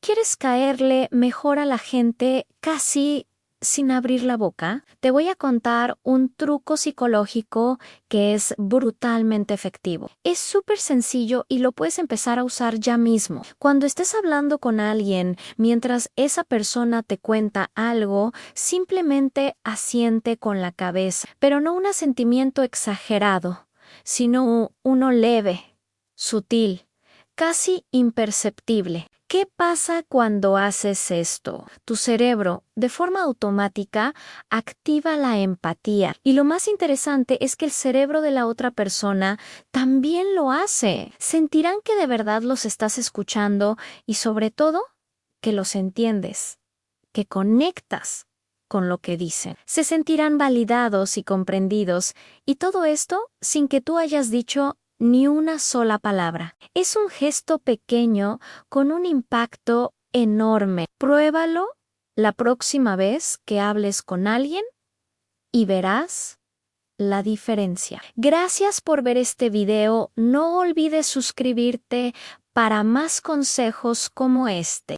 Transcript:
¿Quieres caerle mejor a la gente casi sin abrir la boca? Te voy a contar un truco psicológico que es brutalmente efectivo. Es súper sencillo y lo puedes empezar a usar ya mismo. Cuando estés hablando con alguien, mientras esa persona te cuenta algo, simplemente asiente con la cabeza, pero no un asentimiento exagerado, sino uno leve, sutil, casi imperceptible. ¿Qué pasa cuando haces esto? Tu cerebro, de forma automática, activa la empatía. Y lo más interesante es que el cerebro de la otra persona también lo hace. Sentirán que de verdad los estás escuchando y sobre todo, que los entiendes, que conectas con lo que dicen. Se sentirán validados y comprendidos, y todo esto sin que tú hayas dicho ni una sola palabra. Es un gesto pequeño con un impacto enorme. Pruébalo la próxima vez que hables con alguien y verás la diferencia. Gracias por ver este video. No olvides suscribirte para más consejos como este.